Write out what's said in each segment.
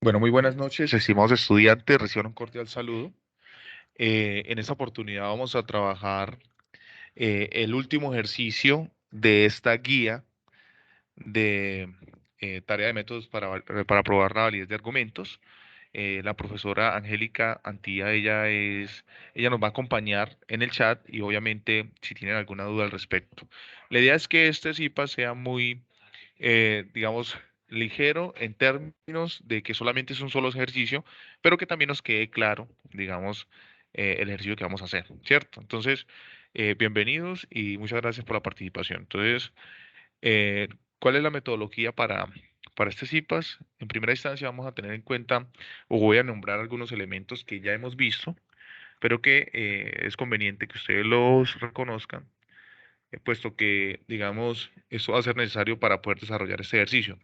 Bueno, muy buenas noches, estimados estudiantes, reciban un cordial saludo. En esta oportunidad vamos a trabajar el último ejercicio de esta guía de tarea de métodos para probar la validez de argumentos. La profesora Angélica Antía, ella nos va a acompañar en el chat y obviamente si tienen alguna duda al respecto. La idea es que este CIPA sea muy digamos, ligero en términos de que solamente es un solo ejercicio, pero que también nos quede claro, digamos, el ejercicio que vamos a hacer, ¿cierto? Entonces, bienvenidos y muchas gracias por la participación. Entonces, eh, ¿cuál es la metodología para este CIPAS? En primera instancia vamos a tener en cuenta, o voy a nombrar algunos elementos que ya hemos visto, pero que es conveniente que ustedes los reconozcan puesto que, digamos, eso va a ser necesario para poder desarrollar este ejercicio.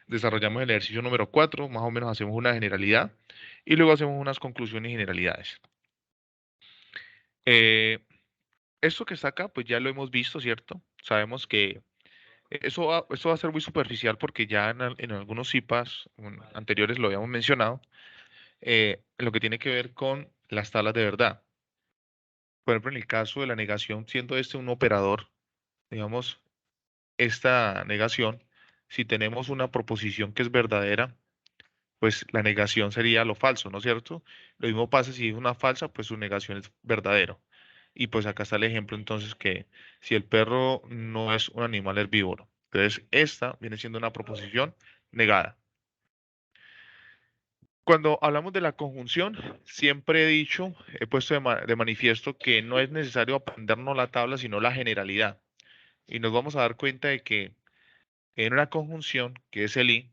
Desarrollamos el ejercicio número 4, más o menos hacemos una generalidad y luego hacemos unas conclusiones y generalidades. Eh, Esto que está acá, pues ya lo hemos visto, ¿cierto? Sabemos que eso va a ser muy superficial porque ya en algunos CIPAs anteriores lo habíamos mencionado, en lo que tiene que ver con las tablas de verdad. Por ejemplo, en el caso de la negación, siendo este un operador, digamos, esta negación, si tenemos una proposición que es verdadera, pues la negación sería lo falso, ¿no es cierto? Lo mismo pasa si es una falsa, pues su negación es verdadero. Y pues acá está el ejemplo entonces que si el perro no es un animal herbívoro, entonces esta viene siendo una proposición negada. Cuando hablamos de la conjunción, siempre he dicho, he puesto de manifiesto que no es necesario aprendernos la tabla, sino la generalidad. Y nos vamos a dar cuenta de que en una conjunción, que es el i,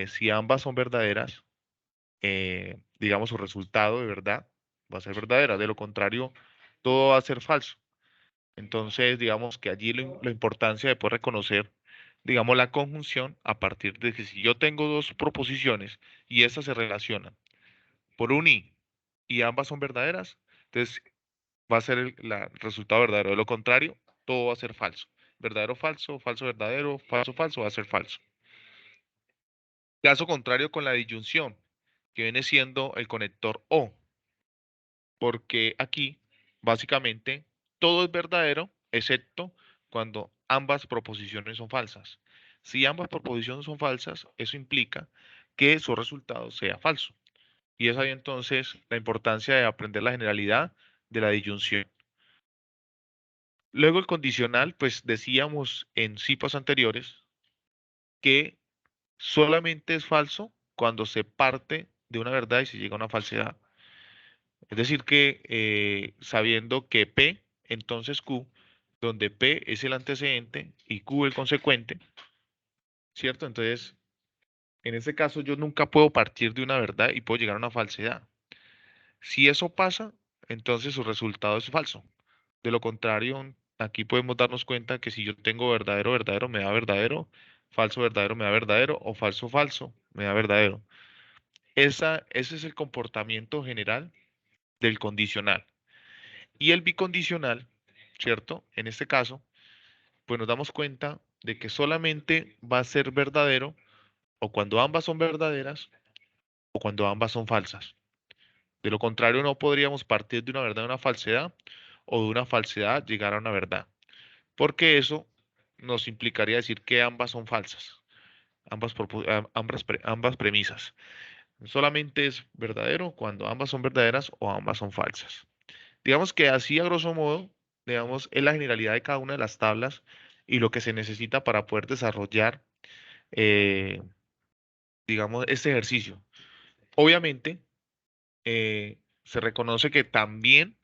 si ambas son verdaderas, digamos, su resultado de verdad va a ser verdadera. De lo contrario, todo va a ser falso. Entonces, digamos que allí la importancia de poder reconocer, digamos, la conjunción a partir de que si yo tengo dos proposiciones y estas se relacionan por un y ambas son verdaderas, entonces va a ser el resultado verdadero. De lo contrario, todo va a ser falso. Verdadero, falso, falso, verdadero, falso, falso, va a ser falso. Caso contrario con la disyunción, que viene siendo el conector O, porque aquí básicamente todo es verdadero excepto cuando ambas proposiciones son falsas. Si ambas proposiciones son falsas, eso implica que su resultado sea falso. Y es ahí entonces la importancia de aprender la generalidad de la disyunción. Luego el condicional, pues decíamos en cipas anteriores que solamente es falso cuando se parte de una verdad y se llega a una falsedad. Es decir, que sabiendo que P, entonces Q, donde P es el antecedente y Q el consecuente, ¿cierto? Entonces, en este caso yo nunca puedo partir de una verdad y puedo llegar a una falsedad. Si eso pasa, entonces su resultado es falso. De lo contrario, aquí podemos darnos cuenta que si yo tengo verdadero, verdadero, me da verdadero, me da verdadero, o falso, falso, me da verdadero. Ese es el comportamiento general del condicional. Y el bicondicional, ¿cierto? En este caso, pues nos damos cuenta de que solamente va a ser verdadero o cuando ambas son verdaderas o cuando ambas son falsas. De lo contrario, no podríamos partir de una verdad a una falsedad o de una falsedad llegar a una verdad, porque eso nos implicaría decir que ambas son falsas, ambas premisas. Solamente es verdadero cuando ambas son verdaderas o ambas son falsas. Digamos que así a grosso modo, digamos, es la generalidad de cada una de las tablas y lo que se necesita para poder desarrollar, eh, digamos, este ejercicio. Obviamente, se reconoce que también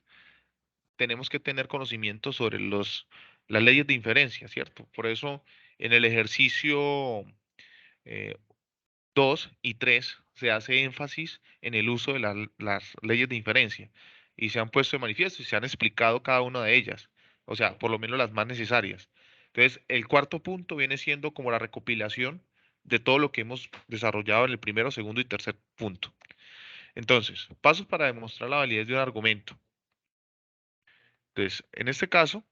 tenemos que tener conocimiento sobre las leyes de inferencia, ¿cierto? Por eso, en el ejercicio eh, 2 y 3 se hace énfasis en el uso de las leyes de inferencia y se han puesto de manifiesto y se han explicado cada una de ellas, o sea, por lo menos las más necesarias. Entonces, el cuarto punto viene siendo como la recopilación de todo lo que hemos desarrollado en el primero, segundo y tercer punto. Entonces, pasos para demostrar la validez de un argumento. Entonces, en este caso,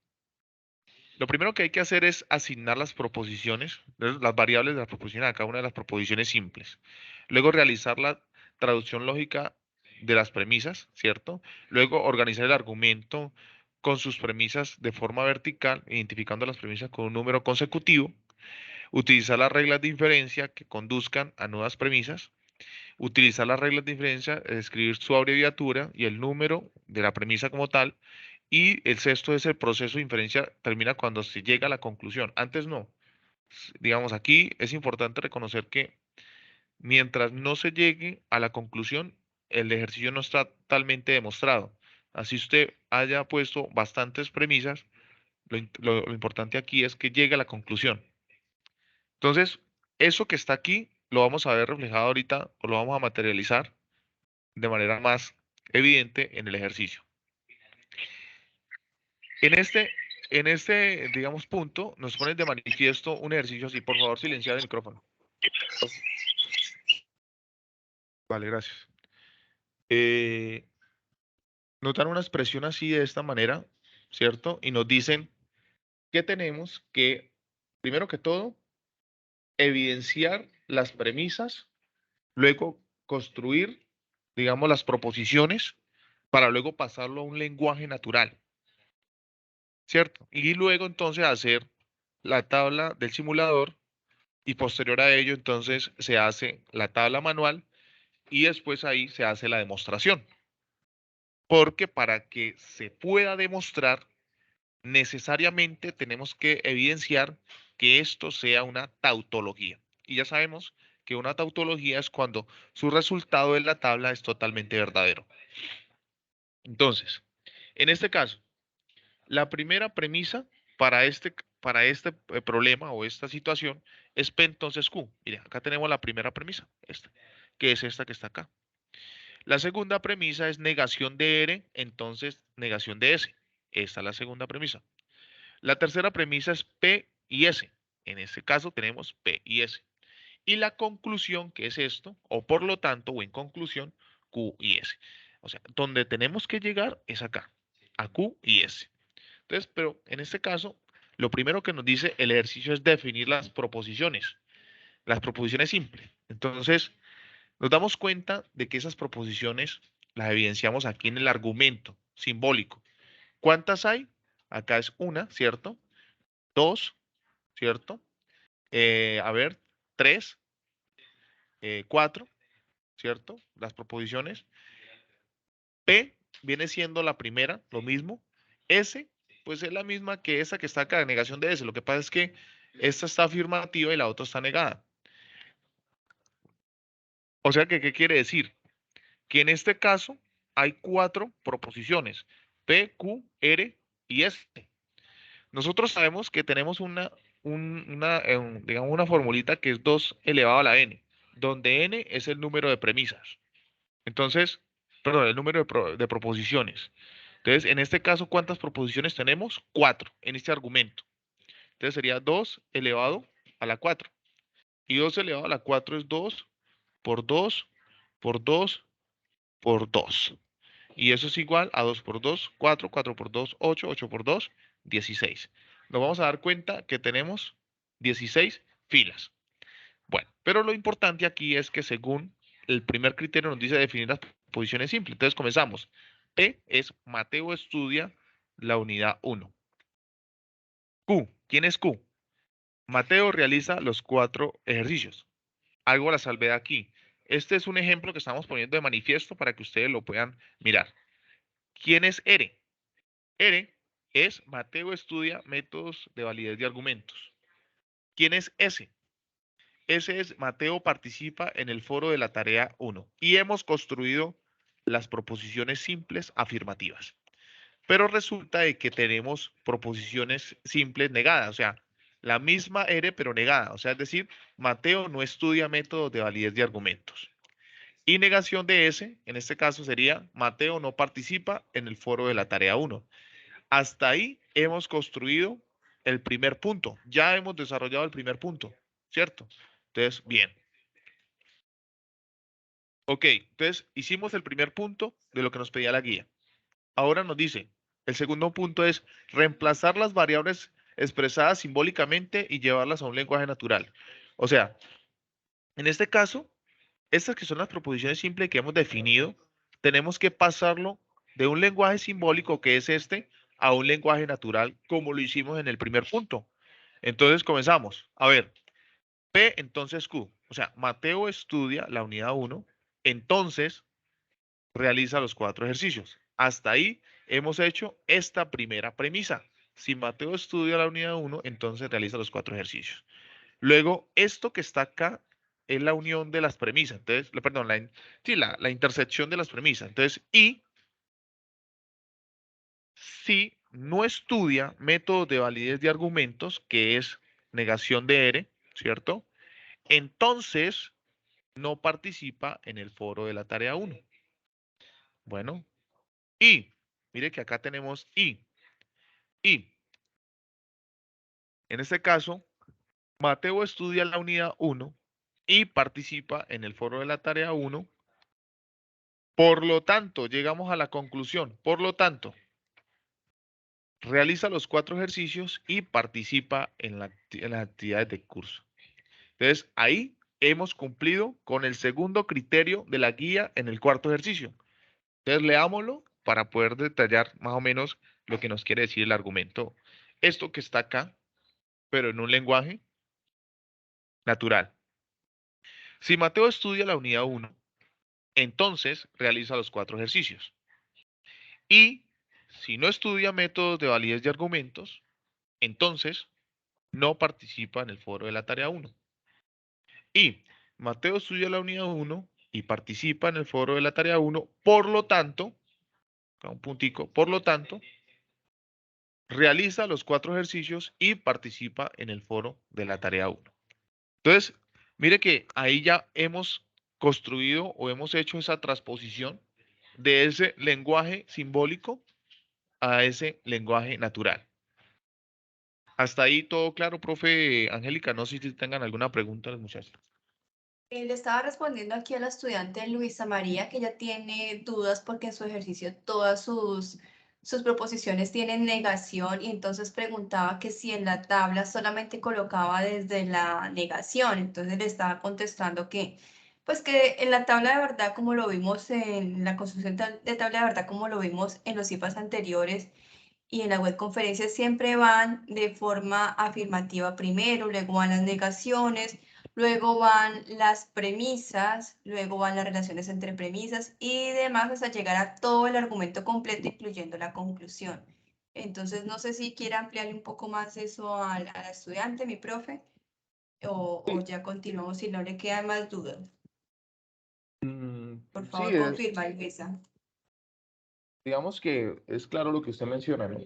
lo primero que hay que hacer es asignar las proposiciones, las variables de la proposición a cada una de las proposiciones simples. Luego realizar la traducción lógica de las premisas, ¿cierto? Luego organizar el argumento con sus premisas de forma vertical, identificando las premisas con un número consecutivo. Utilizar las reglas de inferencia que conduzcan a nuevas premisas. Utilizar las reglas de inferencia, escribir su abreviatura y el número de la premisa como tal. Y el sexto es el proceso de inferencia termina cuando se llega a la conclusión. Antes no. Digamos, aquí es importante reconocer que mientras no se llegue a la conclusión, el ejercicio no está totalmente demostrado. Así usted haya puesto bastantes premisas, lo importante aquí es que llegue a la conclusión. Entonces, eso que está aquí lo vamos a ver reflejado ahorita o lo vamos a materializar de manera más evidente en el ejercicio. En este, digamos, punto, nos ponen de manifiesto un ejercicio así. Por favor, silenciar el micrófono. Vale, gracias. Nos dan una expresión así de esta manera, ¿cierto? Y nos dicen que tenemos que, primero que todo, evidenciar las premisas, luego construir, digamos, las proposiciones para luego pasarlo a un lenguaje natural, ¿cierto? Y luego entonces hacer la tabla del simulador y posterior a ello entonces se hace la tabla manual y después ahí se hace la demostración. Porque para que se pueda demostrar, necesariamente tenemos que evidenciar que esto sea una tautología. Y ya sabemos que una tautología es cuando su resultado en la tabla es totalmente verdadero. Entonces, en este caso, la primera premisa para este problema o esta situación es P entonces Q. Mire, acá tenemos la primera premisa, esta, que es esta que está acá. La segunda premisa es negación de R, entonces negación de S. Esta es la segunda premisa. La tercera premisa es P y S. En este caso tenemos P y S. Y la conclusión, que es esto, o por lo tanto, o en conclusión, Q y S. O sea, donde tenemos que llegar es acá, a Q y S. Entonces, pero en este caso, lo primero que nos dice el ejercicio es definir las proposiciones simples. Entonces, nos damos cuenta de que esas proposiciones las evidenciamos aquí en el argumento simbólico. ¿Cuántas hay? Acá es una, ¿cierto? Dos, ¿cierto? A ver, tres, cuatro, ¿cierto? Las proposiciones. P viene siendo la primera, lo mismo. S, pues es la misma que esa que está acá, negación de S. Lo que pasa es que esta está afirmativa y la otra está negada. O sea que, ¿qué quiere decir? Que en este caso hay cuatro proposiciones, P, Q, R y S. Nosotros sabemos que tenemos digamos una formulita que es 2 elevado a la n, donde n es el número de premisas. Entonces, perdón, el número de proposiciones. Entonces, en este caso, ¿cuántas proposiciones tenemos? 4 en este argumento. Entonces sería 2 elevado a la 4. Y 2 elevado a la 4 es 2 por 2 por 2 por 2. Y eso es igual a 2 por 2, 4, 4 por 2, 8, 8 por 2, 16. Nos vamos a dar cuenta que tenemos 16 filas. Bueno, pero lo importante aquí es que según el primer criterio nos dice definir las posiciones simples. Entonces comenzamos. P es Mateo estudia la unidad 1. Q, ¿quién es Q? Mateo realiza los 4 ejercicios. Hago la salvedad aquí. Este es un ejemplo que estamos poniendo de manifiesto para que ustedes lo puedan mirar. ¿Quién es R? R es Mateo estudia métodos de validez de argumentos. ¿Quién es S? S es Mateo participa en el foro de la tarea 1 y hemos construido las proposiciones simples afirmativas. Pero resulta de que tenemos proposiciones simples negadas, o sea, la misma R pero negada, o sea, es decir, Mateo no estudia métodos de validez de argumentos. Y negación de S, en este caso sería Mateo no participa en el foro de la tarea 1. Hasta ahí hemos construido el primer punto. Ya hemos desarrollado el primer punto, ¿cierto? Entonces, bien. Ok, entonces hicimos el primer punto de lo que nos pedía la guía. Ahora nos dice, el segundo punto es reemplazar las variables expresadas simbólicamente y llevarlas a un lenguaje natural. O sea, en este caso, estas que son las proposiciones simples que hemos definido, tenemos que pasarlo de un lenguaje simbólico que es este a un lenguaje natural como lo hicimos en el primer punto. Entonces comenzamos. A ver, P entonces Q. O sea, Mateo estudia la unidad 1, entonces realiza los 4 ejercicios. Hasta ahí hemos hecho esta primera premisa. Si Mateo estudia la unidad 1, entonces realiza los 4 ejercicios. Luego, esto que está acá es la unión de las premisas. Entonces, perdón, sí, la intersección de las premisas. Entonces, y si no estudia métodos de validez de argumentos, que es negación de R, ¿cierto? Entonces, no participa en el foro de la tarea 1. Bueno, y, mire que acá tenemos y, en este caso, Mateo estudia la unidad 1 y participa en el foro de la tarea 1. Por lo tanto, llegamos a la conclusión. Por lo tanto, realiza los 4 ejercicios y participa en las actividades del curso. Entonces, ahí hemos cumplido con el segundo criterio de la guía en el cuarto ejercicio. Entonces, leámoslo para poder detallar más o menos lo que nos quiere decir el argumento. Esto que está acá, pero en un lenguaje natural. Si Mateo estudia la unidad 1, entonces realiza los 4 ejercicios. Y si no estudia métodos de validez de argumentos, entonces no participa en el foro de la tarea 1. Y Mateo estudia la unidad 1 y participa en el foro de la tarea 1, por lo tanto, un puntico, por lo tanto, realiza los 4 ejercicios y participa en el foro de la tarea 1. Entonces, mire que ahí ya hemos construido o hemos hecho esa transposición de ese lenguaje simbólico a ese lenguaje natural. Hasta ahí todo claro, profe Angélica. No sé si tengan alguna pregunta los muchachos. Le estaba respondiendo aquí a la estudiante Luisa María que ella tiene dudas porque en su ejercicio todas sus proposiciones tienen negación y entonces preguntaba que si en la tabla solamente colocaba desde la negación. Entonces le estaba contestando que, pues que en la tabla de verdad, como lo vimos en la construcción de tabla de verdad, como lo vimos en los CIFAs anteriores, y en la web conferencia siempre van de forma afirmativa primero, luego van las negaciones, luego van las premisas, luego van las relaciones entre premisas y demás hasta llegar a todo el argumento completo, incluyendo la conclusión. Entonces, no sé si quiere ampliarle un poco más eso a la estudiante, mi profe, o Sí, ya continuamos si no le quedan más dudas. Por sí, favor, confirma, Luisa. digamos que es claro lo que usted menciona, ¿no?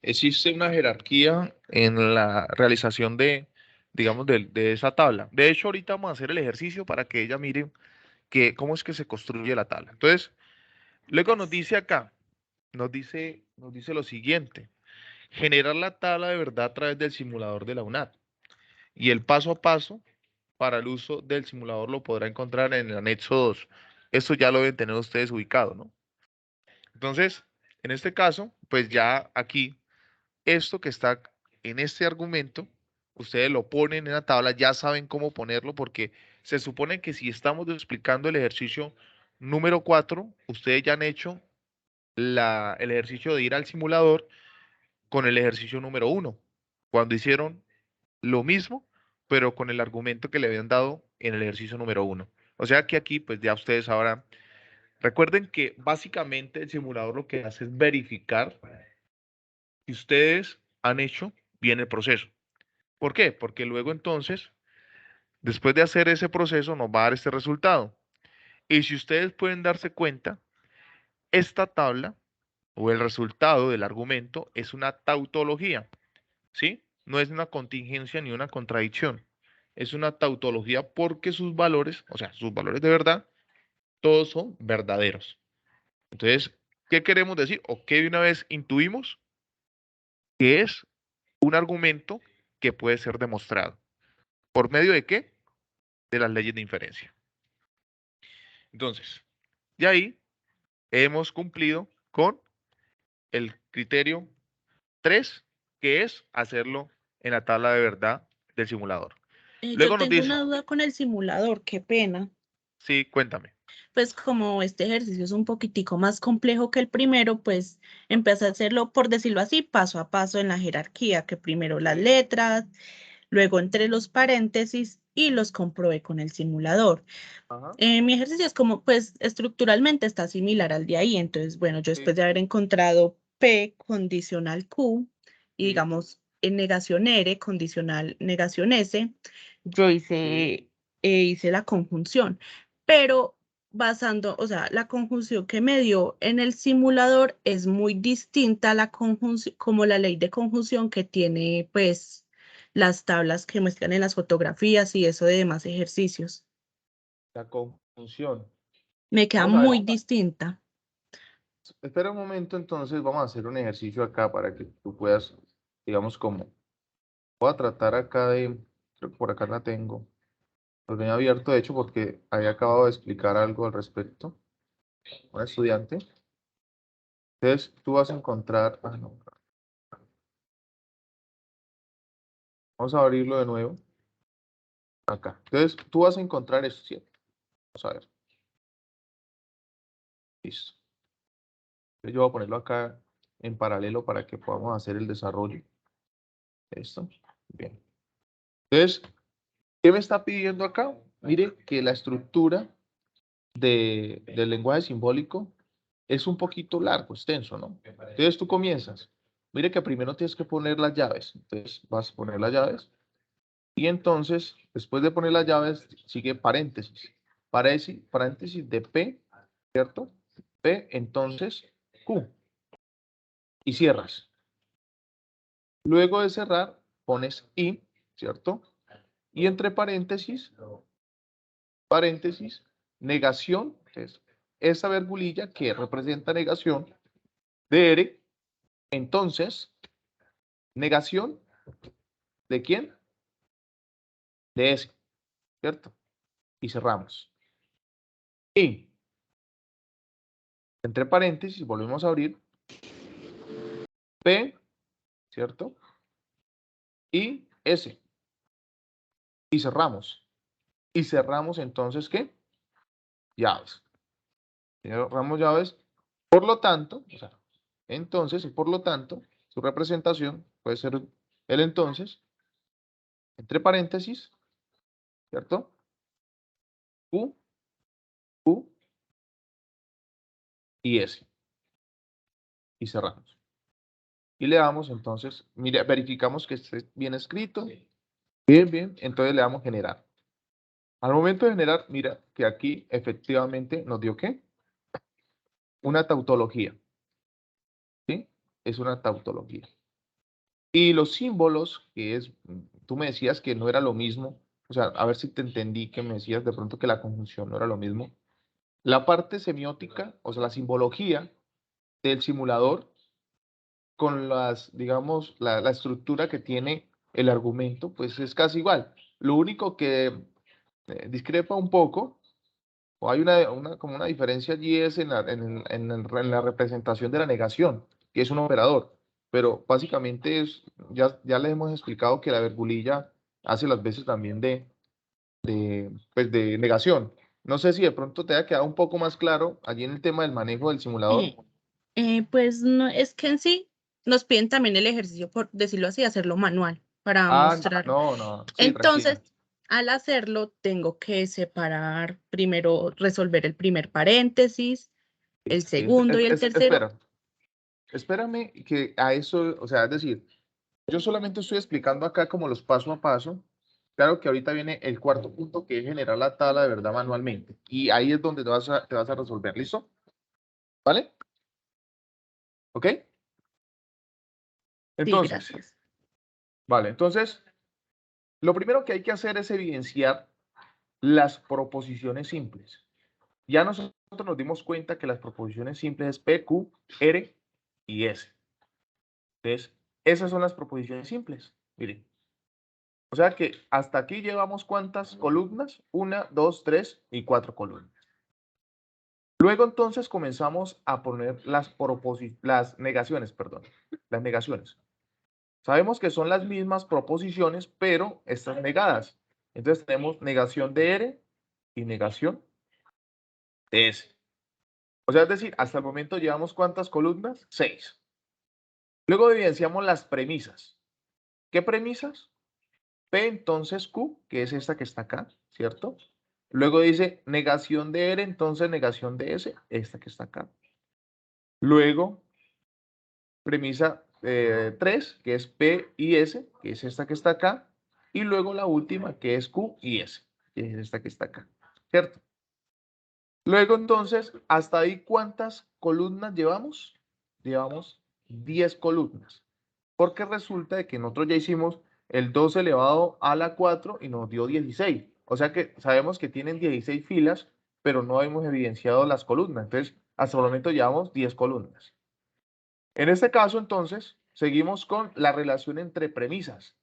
Existe una jerarquía en la realización de, digamos, de esa tabla. De hecho, ahorita vamos a hacer el ejercicio para que ella mire que, cómo es que se construye la tabla. Entonces, luego nos dice acá, nos dice lo siguiente: generar la tabla de verdad a través del simulador de la UNAD. Y el paso a paso para el uso del simulador lo podrá encontrar en el anexo 2. Esto ya lo deben tener ustedes ubicado, ¿no? Entonces, en este caso, pues ya aquí, esto que está en este argumento, ustedes lo ponen en la tabla, ya saben cómo ponerlo, porque se supone que si estamos explicando el ejercicio número 4, ustedes ya han hecho el ejercicio de ir al simulador con el ejercicio número 1, cuando hicieron lo mismo, pero con el argumento que le habían dado en el ejercicio número 1. O sea que aquí, pues ya ustedes sabrán. Recuerden que básicamente el simulador lo que hace es verificar si ustedes han hecho bien el proceso. ¿Por qué? Porque luego entonces, después de hacer ese proceso, nos va a dar este resultado. Y si ustedes pueden darse cuenta, esta tabla o el resultado del argumento es una tautología, ¿sí? No es una contingencia ni una contradicción. Es una tautología porque sus valores, o sea, sus valores de verdad, todos son verdaderos. Entonces, ¿qué queremos decir? O qué de una vez intuimos que es un argumento que puede ser demostrado. ¿Por medio de qué? De las leyes de inferencia. Entonces, de ahí hemos cumplido con el criterio 3, que es hacerlo en la tabla de verdad del simulador. Yo Luego nos tengo dice, una duda con el simulador, qué pena. Sí, cuéntame. Pues como este ejercicio es un poquitico más complejo que el primero, pues empecé a hacerlo, por decirlo así, paso a paso en la jerarquía, que primero las letras, luego entre los paréntesis y los comprobé con el simulador. Ajá. Mi ejercicio es como, pues estructuralmente está similar al de ahí, entonces, bueno, yo Sí, después de haber encontrado P condicional Q y sí, digamos en negación R condicional negación S, yo sí. hice la conjunción, pero basando, o sea, la conjunción que me dio en el simulador es muy distinta a la conjunción, como la ley de conjunción que tiene, pues, las tablas que muestran en las fotografías y eso de demás ejercicios. La conjunción. Me queda Vamos a ver. muy distinta. Espera un momento, entonces vamos a hacer un ejercicio acá para que tú puedas, digamos, como, voy a tratar acá de, creo que por acá la tengo, lo tenía abierto de hecho porque había acabado de explicar algo al respecto, un estudiante. Entonces tú vas a encontrar, no, vamos a abrirlo de nuevo, acá. Entonces tú vas a encontrar esto, ¿cierto? Vamos a ver, listo. Entonces yo voy a ponerlo acá en paralelo para que podamos hacer el desarrollo. Esto, bien. Entonces, ¿qué me está pidiendo acá? Mire que la estructura del lenguaje simbólico es un poquito largo, extenso, ¿no? Entonces tú comienzas. Mire que primero tienes que poner las llaves. Entonces vas a poner las llaves. Y entonces, después de poner las llaves, sigue paréntesis. Paréntesis de P, ¿cierto? P, entonces Q. Y cierras. Luego de cerrar, pones I, ¿cierto? Y entre paréntesis, negación, es esa verbulilla que representa negación de R, entonces, negación, ¿de quién? De S, ¿cierto? Y cerramos. Y, entre paréntesis, volvemos a abrir, P, ¿cierto? Y S, y cerramos. Y cerramos entonces, ¿qué? Llaves. Cerramos llaves, por lo tanto, o sea, entonces, y por lo tanto, su representación puede ser el entonces, entre paréntesis, ¿cierto? Q, Q y S. Y cerramos. Y le damos entonces, mira, verificamos que esté bien escrito. Bien, bien. Entonces le damos generar. Al momento de generar, mira que aquí efectivamente nos dio ¿qué? Una tautología. ¿Sí? Es una tautología. Y los símbolos, que es, tú me decías que no era lo mismo, o sea, a ver si te entendí que me decías de pronto que la conjunción no era lo mismo. La parte semiótica, o sea, la simbología del simulador con las, digamos, la estructura que tiene el argumento, pues es casi igual. Lo único que discrepa un poco, o hay como una diferencia allí es en la representación de la negación, que es un operador. Pero básicamente es, ya les hemos explicado que la verbulilla hace las veces también pues de negación. No sé si de pronto te haya quedado un poco más claro allí en el tema del manejo del simulador. Eh, pues no, es que en sí nos piden también el ejercicio, por decirlo así, hacerlo manual para Ah, mostrar. no, no, sí, Entonces, tranquila. al hacerlo, tengo que separar, primero resolver el primer paréntesis, el Sí, segundo y el tercero. espérame que a eso, o sea, es decir, yo solamente estoy explicando acá como los paso a paso. Claro que ahorita viene el cuarto punto que es generar la tabla de verdad manualmente. Y ahí es donde te vas a resolver. ¿Listo? ¿Vale? ¿Ok? Sí, Entonces, gracias. vale, entonces, lo primero que hay que hacer es evidenciar las proposiciones simples. Ya nosotros nos dimos cuenta que las proposiciones simples es P, Q, R y S. Entonces, esas son las proposiciones simples. Miren. O sea que hasta aquí llevamos ¿cuántas columnas? Una, dos, tres y cuatro columnas. Luego entonces comenzamos a poner las negaciones, perdón, las negaciones. Sabemos que son las mismas proposiciones, pero están negadas. Entonces tenemos negación de R y negación de S. O sea, es decir, hasta el momento llevamos ¿cuántas columnas? 6. Luego evidenciamos las premisas. ¿Qué premisas? P entonces Q, que es esta que está acá, ¿cierto? Luego dice negación de R, entonces negación de S, esta que está acá. Luego, premisa 3, que es P y S, que es esta que está acá. Y luego la última, que es Q y S, que es esta que está acá, ¿cierto? Luego entonces, hasta ahí, ¿cuántas columnas llevamos? Llevamos 10 columnas. Porque resulta de que nosotros ya hicimos el 2 elevado a la 4 y nos dio 16. O sea que sabemos que tienen 16 filas, pero no hemos evidenciado las columnas. Entonces, hasta el momento llevamos 10 columnas. En este caso, entonces, seguimos con la relación entre premisas.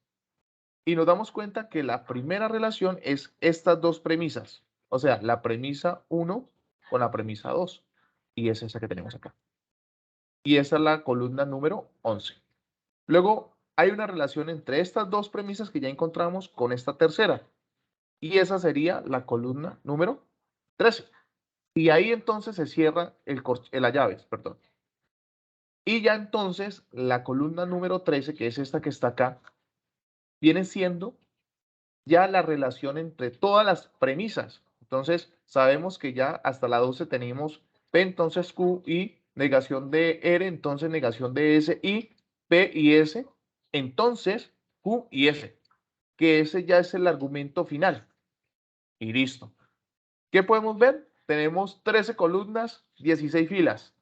Y nos damos cuenta que la primera relación es estas dos premisas. O sea, la premisa 1 con la premisa 2. Y es esa que tenemos acá. Y esa es la columna número 11. Luego, hay una relación entre estas dos premisas que ya encontramos con esta tercera. Y esa sería la columna número 13. Y ahí entonces se cierra la llaves, perdón. Y ya entonces la columna número 13, que es esta que está acá, viene siendo ya la relación entre todas las premisas. Entonces, sabemos que ya hasta la 12 tenemos P, entonces Q, y negación de R, entonces negación de S, y P y S, entonces Q y S, que ese ya es el argumento final. Y listo. ¿Qué podemos ver? Tenemos 13 columnas, 16 filas.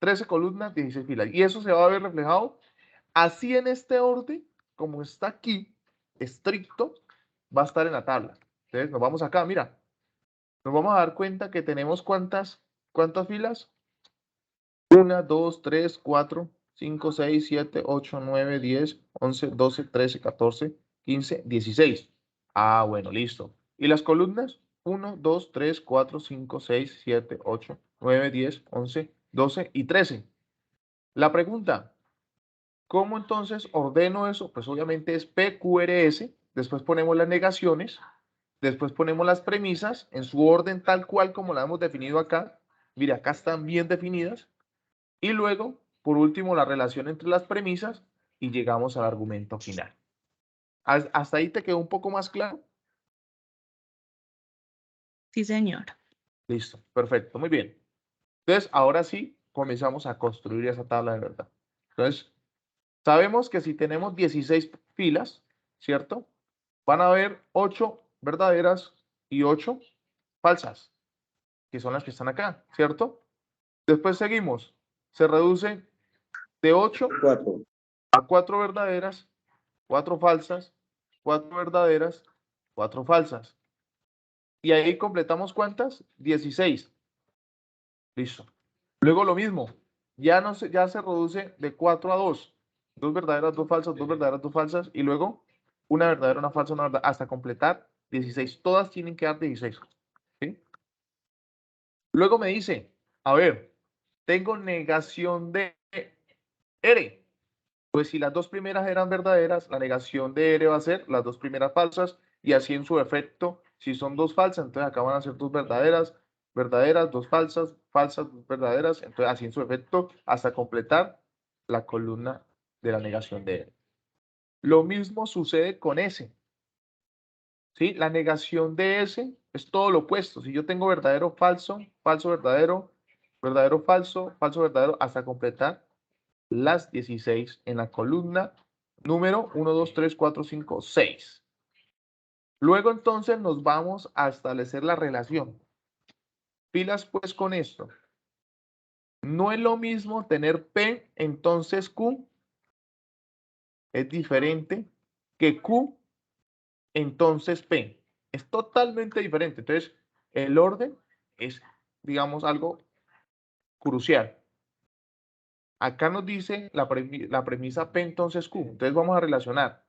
13 columnas, 16 filas. Y eso se va a ver reflejado así en este orden, como está aquí, estricto, va a estar en la tabla. Entonces nos vamos acá, mira. Nos vamos a dar cuenta que tenemos ¿cuántas filas? 1, 2, 3, 4, 5, 6, 7, 8, 9, 10, 11, 12, 13, 14, 15, 16. Ah, bueno, listo. ¿Y las columnas? 1, 2, 3, 4, 5, 6, 7, 8, 9, 10, 11, 12 y 13. La pregunta, ¿cómo entonces ordeno eso? Pues obviamente es PQRS, después ponemos las negaciones, después ponemos las premisas en su orden tal cual como la hemos definido acá. Mira, acá están bien definidas. Y luego, por último, la relación entre las premisas y llegamos al argumento final. ¿Hasta ahí te quedó un poco más claro? Sí, señor. Listo, perfecto, muy bien. Entonces, ahora sí, comenzamos a construir esa tabla de verdad. Entonces, sabemos que si tenemos 16 filas, ¿cierto? Van a haber 8 verdaderas y 8 falsas, que son las que están acá, ¿cierto? Después seguimos. Se reduce de 8 a 4 verdaderas, 4 falsas, 4 verdaderas, 4 falsas. Y ahí completamos ¿cuántas? 16. Listo. Luego lo mismo. Ya se reduce de 4 a 2. 2 verdaderas, 2 falsas, 2 verdaderas, 2 falsas. Y luego una verdadera, una falsa, una verdad, hasta completar 16. Todas tienen que dar 16. ¿Sí? Luego me dice, a ver, tengo negación de R. Pues si las dos primeras eran verdaderas, la negación de R va a ser las dos primeras falsas, y así en su efecto, si son dos falsas, entonces acá van a ser dos verdaderas, dos falsas, dos verdaderas, entonces así en su efecto hasta completar la columna de la negación de R. Lo mismo sucede con S. ¿Sí? La negación de S es todo lo opuesto. Si yo tengo verdadero, falso, falso, verdadero, verdadero, falso, falso, verdadero, hasta completar las 16 en la columna número 1, 2, 3, 4, 5, 6. Luego entonces nos vamos a establecer la relación. Pilas pues con esto. No es lo mismo tener P, entonces Q es diferente que Q, entonces P. Es totalmente diferente. Entonces, el orden es, digamos, algo crucial. Acá nos dice la premisa P, entonces Q. Entonces vamos a relacionar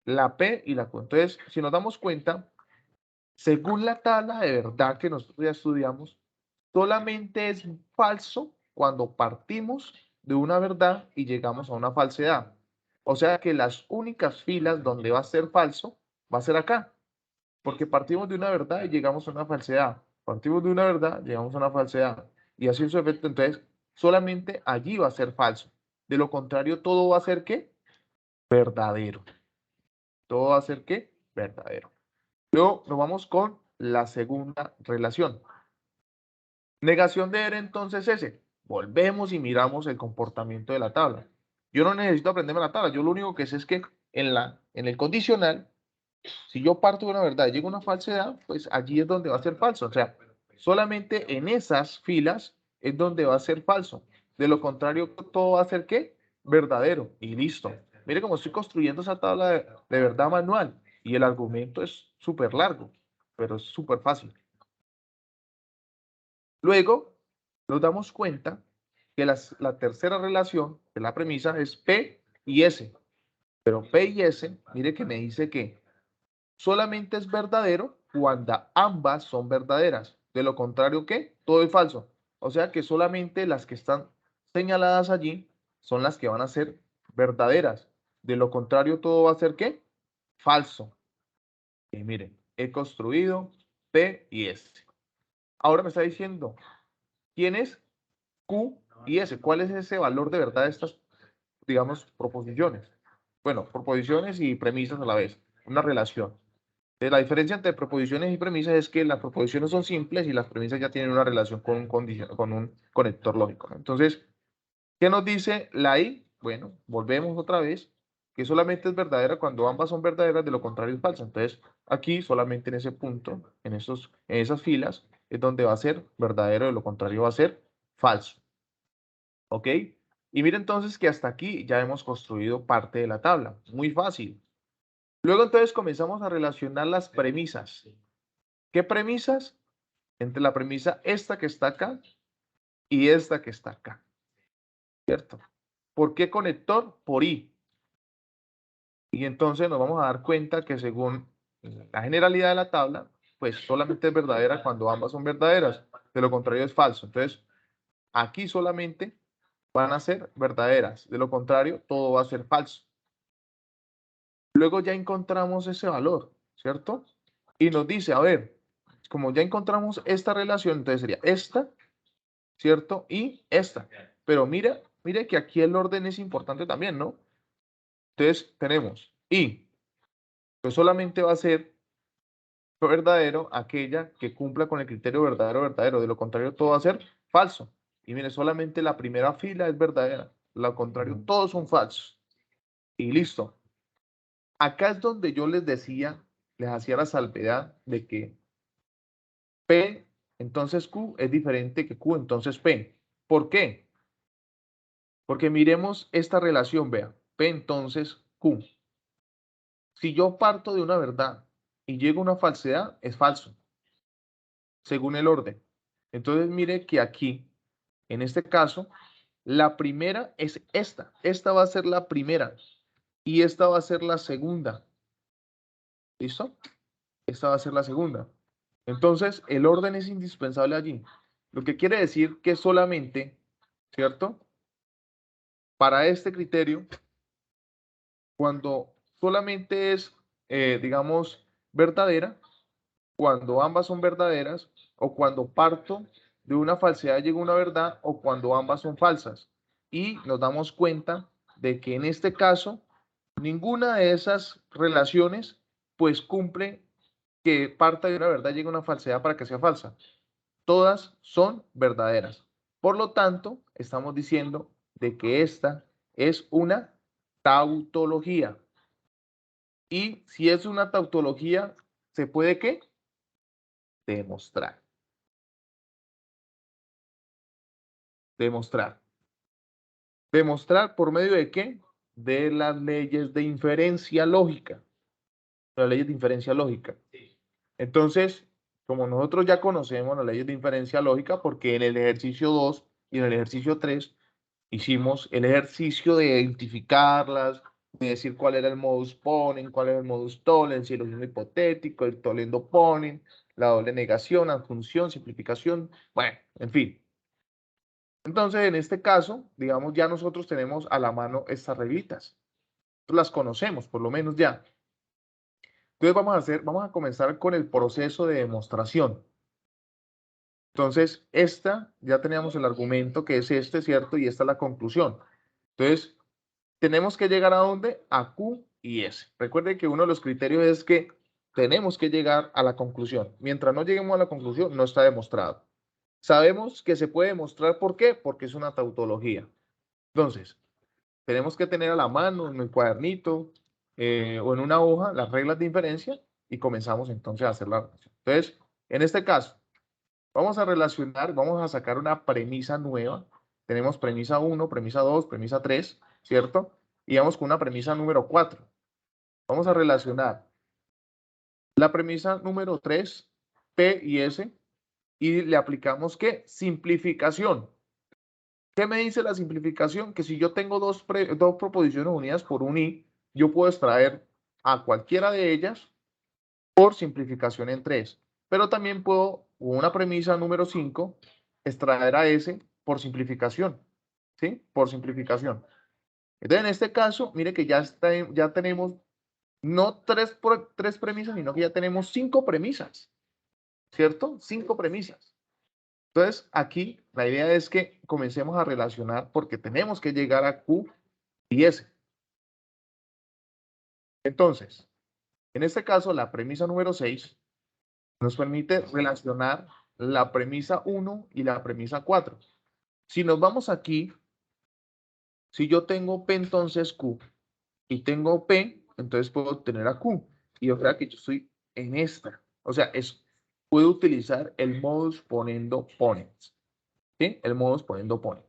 la P y la Q. Entonces, si nos damos cuenta, según la tabla de verdad que nosotros ya estudiamos, solamente es falso cuando partimos de una verdad y llegamos a una falsedad. O sea que las únicas filas donde va a ser falso va a ser acá, porque partimos de una verdad y llegamos a una falsedad. Partimos de una verdad, llegamos a una falsedad. Y así su efecto, entonces, solamente allí va a ser falso. De lo contrario, todo va a ser ¿qué? Verdadero. Todo va a ser ¿qué? Verdadero. Luego nos vamos con la segunda relación. Negación de R entonces S. Volvemos y miramos el comportamiento de la tabla. Yo no necesito aprenderme la tabla. Yo lo único que sé es que en el condicional, si yo parto de una verdad y llego a una falsedad, pues allí es donde va a ser falso. O sea, solamente en esas filas es donde va a ser falso. De lo contrario, todo va a ser ¿qué? Verdadero. Y listo. Mire cómo estoy construyendo esa tabla de verdad manual. Y el argumento es súper largo, pero es súper fácil. Luego, nos damos cuenta que la tercera relación de la premisa es P y S. Pero P y S, mire que me dice que solamente es verdadero cuando ambas son verdaderas. De lo contrario, ¿qué? Todo es falso. O sea que solamente las que están señaladas allí son las que van a ser verdaderas. De lo contrario, todo va a ser ¿qué? Falso. Y miren, he construido P y S. Ahora me está diciendo, ¿quién es Q y S? ¿Cuál es ese valor de verdad de estas, digamos, proposiciones? Bueno, proposiciones y premisas a la vez. Una relación. La diferencia entre proposiciones y premisas es que las proposiciones son simples y las premisas ya tienen una relación con un conector lógico, ¿no? Entonces, ¿qué nos dice la I? Bueno, volvemos otra vez, que solamente es verdadera cuando ambas son verdaderas, de lo contrario es falsa. Entonces, aquí solamente en ese punto, en esas filas, es donde va a ser verdadero, de lo contrario va a ser falso. ¿Ok? Y mira entonces que hasta aquí ya hemos construido parte de la tabla. Muy fácil. Luego entonces comenzamos a relacionar las premisas. ¿Qué premisas? Entre la premisa esta que está acá y esta que está acá. ¿Cierto? ¿Por qué conector? Por I. Y entonces nos vamos a dar cuenta que según la generalidad de la tabla, pues solamente es verdadera cuando ambas son verdaderas. De lo contrario es falso. Entonces, aquí solamente van a ser verdaderas. De lo contrario, todo va a ser falso. Luego ya encontramos ese valor, ¿cierto? Y nos dice, a ver, como ya encontramos esta relación, entonces sería esta, ¿cierto? Y esta. Pero mire que aquí el orden es importante también, ¿no? Entonces tenemos y, pues solamente va a ser verdadero aquella que cumpla con el criterio verdadero, verdadero. De lo contrario, todo va a ser falso. Y mire, solamente la primera fila es verdadera. Lo contrario, todos son falsos. Y listo. Acá es donde yo les decía, les hacía la salvedad de que P, entonces Q es diferente que Q, entonces P. ¿Por qué? Porque miremos esta relación, vea, P entonces Q. Si yo parto de una verdad y llego a una falsedad, es falso, según el orden. Entonces mire que aquí, en este caso, la primera es esta. Esta va a ser la primera y esta va a ser la segunda. ¿Listo? Esta va a ser la segunda. Entonces, el orden es indispensable allí. Lo que quiere decir que solamente, ¿cierto? Para este criterio, cuando solamente es, digamos, verdadera, cuando ambas son verdaderas, o cuando parto de una falsedad y llego a una verdad, o cuando ambas son falsas. Y nos damos cuenta de que en este caso, ninguna de esas relaciones, pues cumple que parta de una verdad y llegue a una falsedad para que sea falsa. Todas son verdaderas. Por lo tanto, estamos diciendo de que esta es una tautología. Y si es una tautología, ¿se puede qué? Demostrar. Demostrar. ¿Demostrar por medio de qué? De las leyes de inferencia lógica. Las leyes de inferencia lógica. Entonces, como nosotros ya conocemos las leyes de inferencia lógica, porque en el ejercicio 2 y en el ejercicio 3 hicimos el ejercicio de identificarlas, de decir cuál era el modus ponens, cuál era el modus tollens, el silogismo hipotético, el tollendo ponens, la doble negación, adjunción, simplificación, bueno, en fin. Entonces, en este caso, digamos, ya nosotros tenemos a la mano estas reglitas. Las conocemos, por lo menos ya. Entonces vamos a comenzar con el proceso de demostración. Entonces, esta, ya teníamos el argumento que es este, ¿cierto? Y esta es la conclusión. Entonces, tenemos que llegar a dónde? A Q y S. Recuerden que uno de los criterios es que tenemos que llegar a la conclusión. Mientras no lleguemos a la conclusión, no está demostrado. Sabemos que se puede demostrar, ¿por qué? Porque es una tautología. Entonces, tenemos que tener a la mano, en el cuadernito o en una hoja, las reglas de inferencia y comenzamos entonces a hacer la relación. Entonces, en este caso, vamos a relacionar, vamos a sacar una premisa nueva. Tenemos premisa 1, premisa 2, premisa 3, ¿cierto? Y vamos con una premisa número 4. Vamos a relacionar la premisa número 3, P y S, y le aplicamos, ¿qué? Simplificación. ¿Qué me dice la simplificación? Que si yo tengo dos proposiciones unidas por un i, yo puedo extraer a cualquiera de ellas por simplificación en 3. Pero también puedo, con una premisa número 5, extraer a S por simplificación. ¿Sí? Por simplificación. Entonces, en este caso, mire que ya tenemos no tres premisas, sino que ya tenemos 5 premisas. ¿Cierto? 5 premisas. Entonces, aquí la idea es que comencemos a relacionar porque tenemos que llegar a Q y S. Entonces, en este caso, la premisa número 6 nos permite relacionar la premisa 1 y la premisa 4. Si nos vamos aquí, si yo tengo P, entonces Q, y tengo P, entonces puedo obtener a Q. Y o sea que yo estoy en esta. O sea, puedo utilizar el modus ponendo ponens. ¿Sí? El modus ponendo ponens.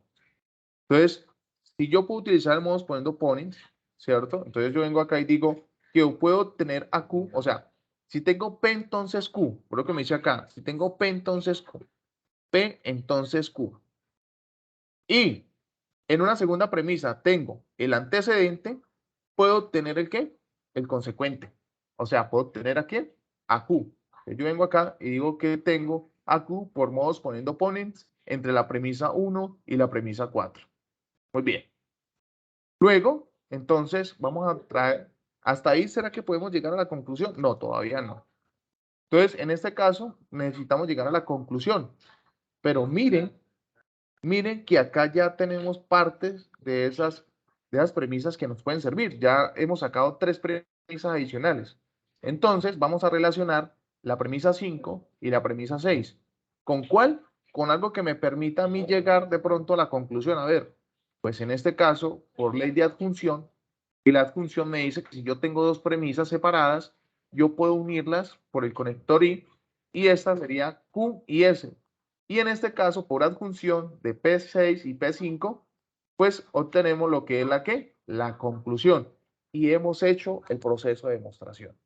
Entonces, si yo puedo utilizar el modus ponendo ponens, ¿cierto? Entonces yo vengo acá y digo que yo puedo obtener a Q, o sea, si tengo P, entonces Q, por lo que me dice acá, si tengo P, entonces Q, P, entonces Q. Y en una segunda premisa tengo el antecedente, puedo obtener el ¿qué? El consecuente. O sea, puedo obtener a quién? A Q. Yo vengo acá y digo que tengo a Q por modos poniendo ponens entre la premisa 1 y la premisa 4. Muy bien. Luego, entonces, vamos a traer, ¿hasta ahí será que podemos llegar a la conclusión? No, todavía no. Entonces, en este caso, necesitamos llegar a la conclusión. Pero miren que acá ya tenemos partes de esas premisas que nos pueden servir. Ya hemos sacado 3 premisas adicionales. Entonces, vamos a relacionar la premisa 5 y la premisa 6. ¿Con cuál? Con algo que me permita a mí llegar de pronto a la conclusión. A ver, pues en este caso, por ley de adjunción, y la adjunción me dice que si yo tengo 2 premisas separadas, yo puedo unirlas por el conector y esta sería Q y S. Y en este caso, por adjunción de P6 y P5, pues obtenemos lo que es la ¿qué? La conclusión. Y hemos hecho el proceso de demostración.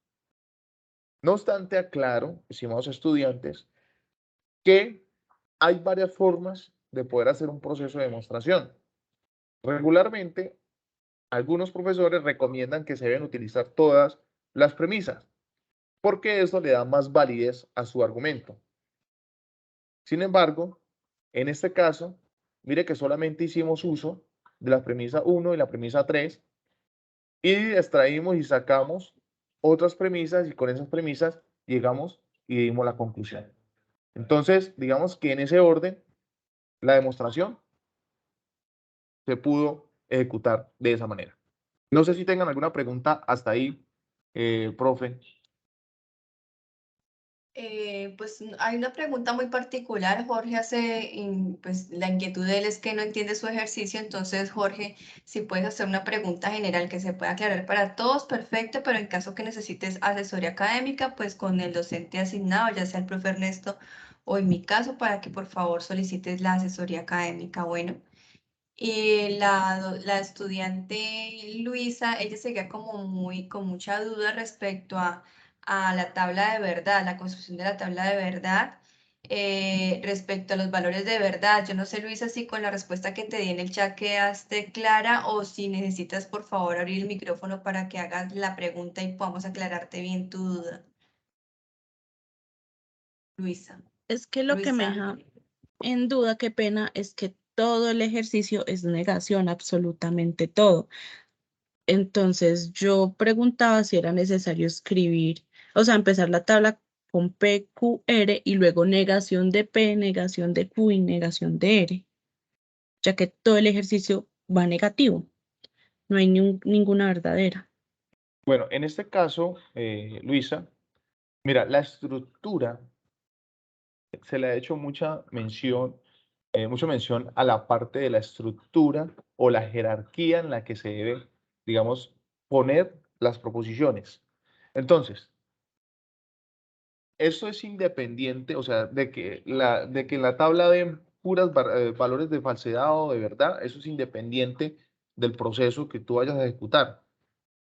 No obstante, aclaro, estimados estudiantes, que hay varias formas de poder hacer un proceso de demostración. Regularmente, algunos profesores recomiendan que se deben utilizar todas las premisas, porque eso le da más validez a su argumento. Sin embargo, en este caso, mire que solamente hicimos uso de la premisa 1 y la premisa 3 y extraímos y sacamos otras premisas y con esas premisas llegamos y dimos la conclusión. Entonces, digamos que en ese orden, la demostración se pudo ejecutar de esa manera. No sé si tengan alguna pregunta hasta ahí, profe. Pues hay una pregunta muy particular. Jorge hace, pues la inquietud de él es que no entiende su ejercicio. Entonces, Jorge, si puedes hacer una pregunta general que se pueda aclarar para todos, perfecto, pero en caso que necesites asesoría académica, pues con el docente asignado, ya sea el profe Ernesto o en mi caso, para que por favor solicites la asesoría académica. Bueno. Y la estudiante Luisa, ella seguía como con mucha duda respecto a la tabla de verdad, la construcción de la tabla de verdad, respecto a los valores de verdad. Yo no sé, Luisa, si con la respuesta que te di en el chat quedaste clara o si necesitas, por favor, abrir el micrófono para que hagas la pregunta y podamos aclararte bien tu duda. Luisa. Es que lo que me deja en duda, qué pena, es que todo el ejercicio es negación, absolutamente todo. Entonces yo preguntaba si era necesario escribir, o sea, empezar la tabla con P, Q, R y luego negación de P, negación de Q y negación de R, ya que todo el ejercicio va negativo, no hay ninguna verdadera. Bueno, en este caso, Luisa, mira, la estructura se le ha hecho mucha mención a la parte de la estructura o la jerarquía en la que se debe, digamos, poner las proposiciones. Entonces, eso es independiente, o sea, de que en la tabla den puras valores de falsedad o de verdad, eso es independiente del proceso que tú vayas a ejecutar.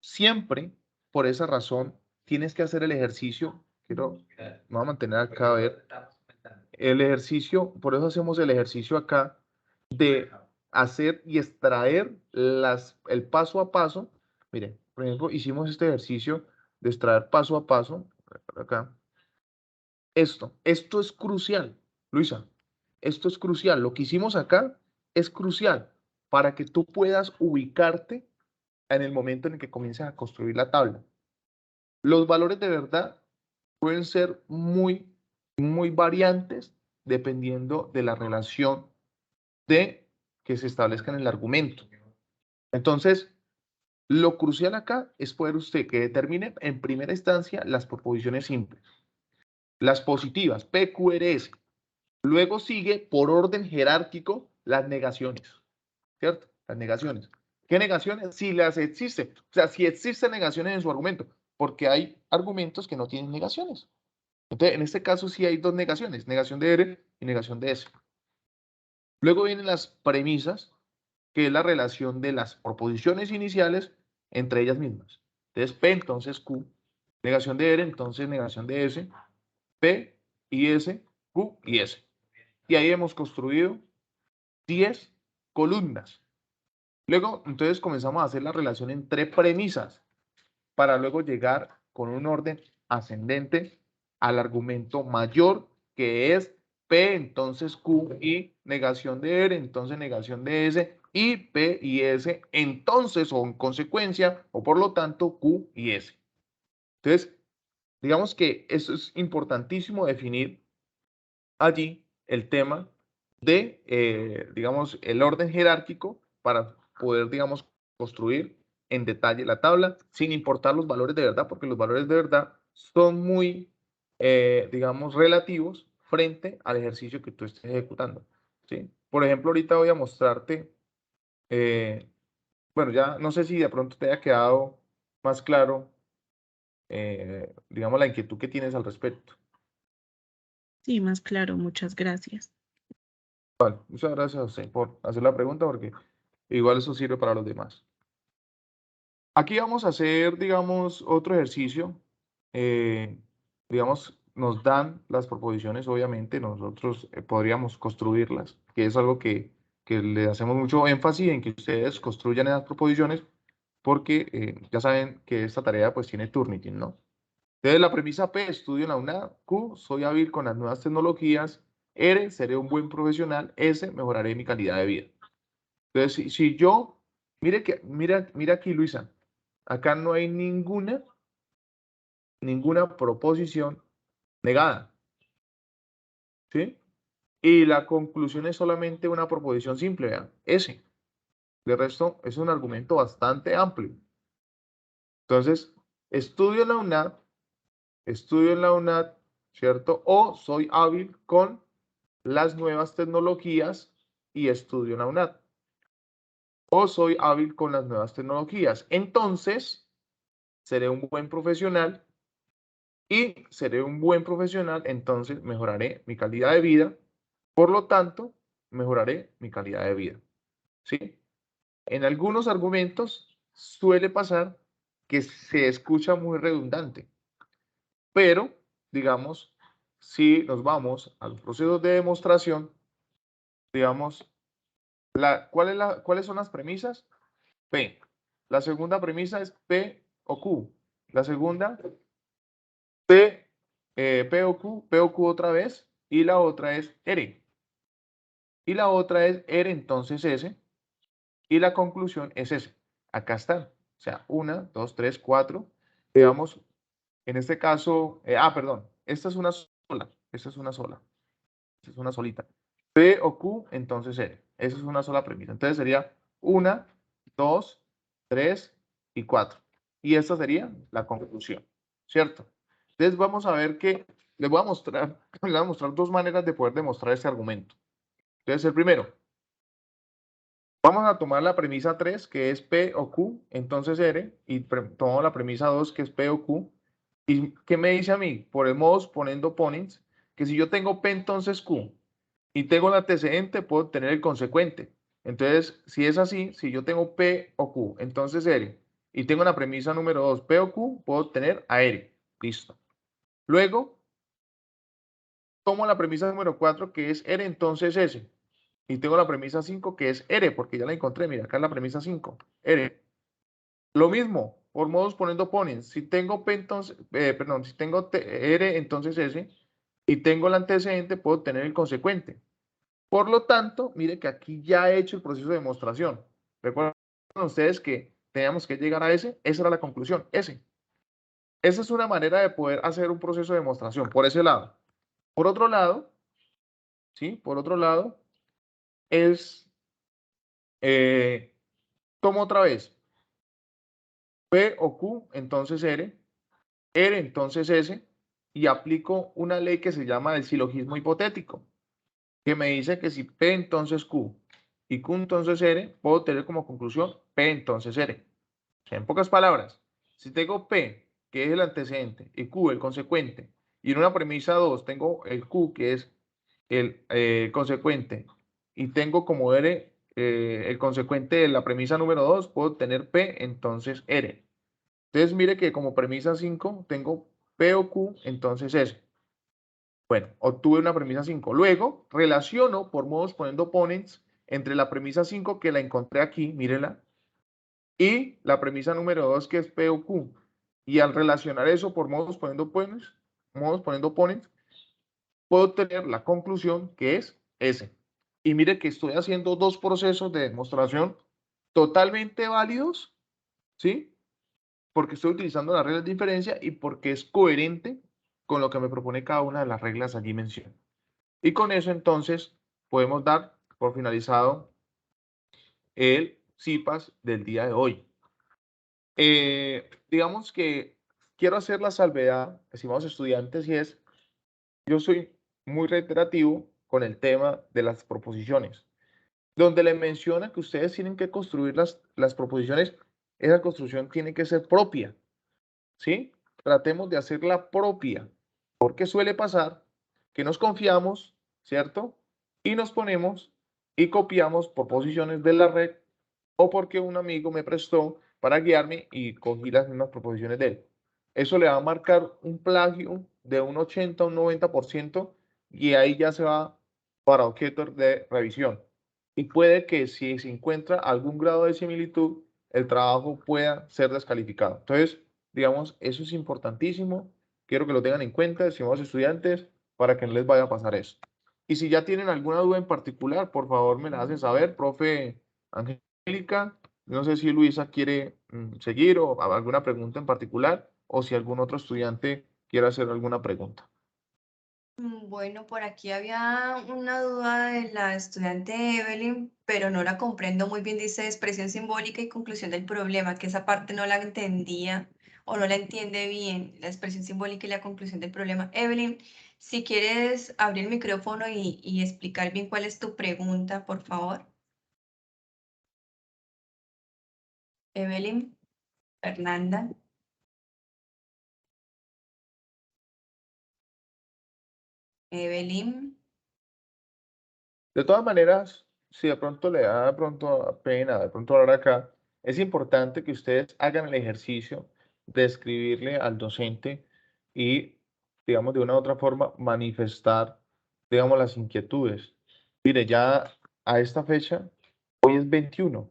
Siempre, por esa razón, tienes que hacer el ejercicio. Me voy a mantener acá a ver. El ejercicio, por eso hacemos el ejercicio acá de hacer y extraer el paso a paso. Miren, por ejemplo, hicimos este ejercicio de extraer paso a paso. Acá. Esto es crucial, Luisa. Esto es crucial. Lo que hicimos acá es crucial para que tú puedas ubicarte en el momento en el que comiences a construir la tabla. Los valores de verdad pueden ser muy variantes dependiendo de la relación que se establezca en el argumento. Entonces, lo crucial acá es poder usted que determine en primera instancia las proposiciones simples, las positivas, P, Q, R, S. Luego sigue por orden jerárquico las negaciones, ¿cierto? Las negaciones. ¿Qué negaciones? Si las existen. O sea, si existen negaciones en su argumento, porque hay argumentos que no tienen negaciones. Entonces, en este caso sí hay dos negaciones, negación de R y negación de S. Luego vienen las premisas, que es la relación de las proposiciones iniciales entre ellas mismas. Entonces, P, entonces Q, negación de R, entonces negación de S, P y S, Q y S. Y ahí hemos construido 10 columnas. Luego, entonces comenzamos a hacer la relación entre premisas para luego llegar con un orden ascendente al argumento mayor, que es P, entonces Q y negación de R, entonces negación de S, y P y S, entonces o en consecuencia, o por lo tanto Q y S. Entonces, digamos que eso es importantísimo definir allí el tema de, digamos, el orden jerárquico para poder, digamos, construir en detalle la tabla sin importar los valores de verdad, porque los valores de verdad son muy, digamos, relativos frente al ejercicio que tú estés ejecutando, ¿sí? Por ejemplo, ahorita voy a mostrarte, bueno, ya no sé si de pronto te haya quedado más claro, digamos, la inquietud que tienes al respecto. Sí, más claro, muchas gracias. Vale, muchas gracias a usted por hacer la pregunta, porque igual eso sirve para los demás. Aquí vamos a hacer, digamos, otro ejercicio. Digamos, nos dan las proposiciones, obviamente, nosotros podríamos construirlas, que es algo que le hacemos mucho énfasis en que ustedes construyan esas proposiciones, porque ya saben que esta tarea pues tiene Turnitin, ¿no? Entonces, la premisa P, estudio en la UNAD. Q, soy hábil con las nuevas tecnologías. R, seré un buen profesional. S, mejoraré mi calidad de vida. Entonces, si yo, mira aquí, Luisa, acá no hay ninguna proposición negada, ¿sí? Y la conclusión es solamente una proposición simple, vean, S. De resto, es un argumento bastante amplio. Entonces, estudio en la UNAD, ¿cierto? O soy hábil con las nuevas tecnologías y estudio en la UNAD. O soy hábil con las nuevas tecnologías. Entonces, seré un buen profesional y seré un buen profesional, entonces mejoraré mi calidad de vida. Por lo tanto, mejoraré mi calidad de vida. ¿Sí? En algunos argumentos suele pasar que se escucha muy redundante, pero, digamos, si nos vamos a los procesos de demostración, digamos, ¿cuáles son las premisas? P. La segunda premisa es P o Q. La segunda, P, P o Q otra vez. Y la otra es R. Y la otra es R, entonces S. Y la conclusión es S. Acá están. O sea, 1, 2, 3, 4. Digamos, en este caso, perdón. esta es una sola, esta es una sola, esta es una solita. P o Q, entonces R. Esa es una sola premisa. Entonces sería 1, 2, 3 y 4. Y esta sería la conclusión, ¿cierto? Entonces vamos a ver que les voy a mostrar, les voy a mostrar dos maneras de poder demostrar este argumento. Entonces el primero, vamos a tomar la premisa 3, que es P o Q, entonces R, y tomamos la premisa 2, que es P o Q. ¿Y qué me dice a mí? Por el modus ponendo ponens, que si yo tengo P, entonces Q, y tengo el antecedente, puedo tener el consecuente. Entonces, si es así, si yo tengo P o Q, entonces R, y tengo la premisa número 2, P o Q, puedo tener a R. Listo. Luego, tomo la premisa número 4, que es R, entonces S. Y tengo la premisa 5, que es R, porque ya la encontré. Mira, acá es la premisa 5, R. Lo mismo, por modus ponendo ponens. Si tengo P, entonces, perdón, si tengo R, entonces S, y tengo el antecedente, puedo tener el consecuente. Por lo tanto, mire que aquí ya he hecho el proceso de demostración. Recuerden ustedes que teníamos que llegar a ese, esa era la conclusión, ese. Esa es una manera de poder hacer un proceso de demostración, por ese lado. Por otro lado, ¿sí? Por otro lado, es, tomo otra vez, P o Q, entonces R, R, entonces S, y aplico una ley que se llama el silogismo hipotético, que me dice que si P, entonces Q, y Q, entonces R, puedo tener como conclusión P, entonces R. O sea, en pocas palabras, si tengo P, que es el antecedente, y Q, el consecuente, y en una premisa 2 tengo el Q, que es el consecuente, y tengo como R el consecuente de la premisa número 2, puedo tener P, entonces R. Entonces, mire que como premisa 5 tengo P o Q, entonces S. Bueno, obtuve una premisa 5. Luego, relaciono por modos poniendo ponents entre la premisa 5 que la encontré aquí, mírenla, y la premisa número 2 que es P o Q. Y al relacionar eso por modos poniendo ponents, puedo tener la conclusión que es S. Y mire que estoy haciendo dos procesos de demostración totalmente válidos, ¿sí? Porque estoy utilizando las reglas de inferencia y porque es coherente con lo que me propone cada una de las reglas allí mencionadas. Y con eso entonces podemos dar por finalizado el CIPAS del día de hoy. Digamos que quiero hacer la salvedad, estimados estudiantes, y es, yo soy muy reiterativo con el tema de las proposiciones, donde le menciona que ustedes tienen que construir las proposiciones, esa construcción tiene que ser propia, ¿sí? Tratemos de hacerla propia, porque suele pasar que nos confiamos, ¿cierto? Y nos ponemos y copiamos proposiciones de la red o porque un amigo me prestó para guiarme y cogí las mismas proposiciones de él. Eso le va a marcar un plagio de un 80 a un 90% y ahí ya se va para objeto de revisión. Y puede que si se encuentra algún grado de similitud, el trabajo pueda ser descalificado. Entonces, digamos, eso es importantísimo. Quiero que lo tengan en cuenta, estimados estudiantes, para que no les vaya a pasar eso. Y si ya tienen alguna duda en particular, por favor me la hacen saber, profe Angélica. No sé si Luisa quiere seguir o alguna pregunta en particular, o si algún otro estudiante quiere hacer alguna pregunta. Bueno, por aquí había una duda de la estudiante Evelyn, pero no la comprendo muy bien. Dice expresión simbólica y conclusión del problema, que esa parte no la entendía o no la entiende bien, la expresión simbólica y la conclusión del problema. Evelyn, si quieres abrir el micrófono y explicar bien cuál es tu pregunta, por favor. Evelyn, Fernanda. Evelyn. De todas maneras, si de pronto le da de pronto pena, de pronto hablar acá, es importante que ustedes hagan el ejercicio de escribirle al docente y, digamos, de una u otra forma, manifestar, digamos, las inquietudes. Mire, ya a esta fecha, hoy es 21.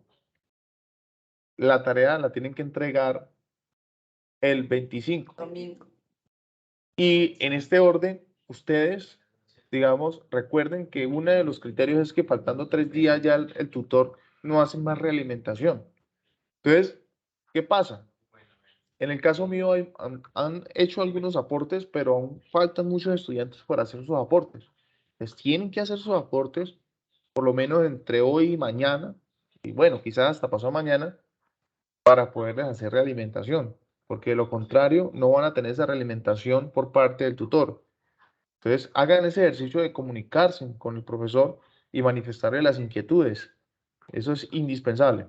La tarea la tienen que entregar el 25. Domingo. Y en este orden, ustedes, digamos, recuerden que uno de los criterios es que faltando 3 días ya el tutor no hace más realimentación. Entonces, ¿qué pasa? En el caso mío han hecho algunos aportes, pero aún faltan muchos estudiantes para hacer sus aportes. Entonces tienen que hacer sus aportes por lo menos entre hoy y mañana, y bueno, quizás hasta pasado mañana, para poderles hacer realimentación, porque de lo contrario no van a tener esa realimentación por parte del tutor. Entonces hagan ese ejercicio de comunicarse con el profesor y manifestarle las inquietudes. Eso es indispensable.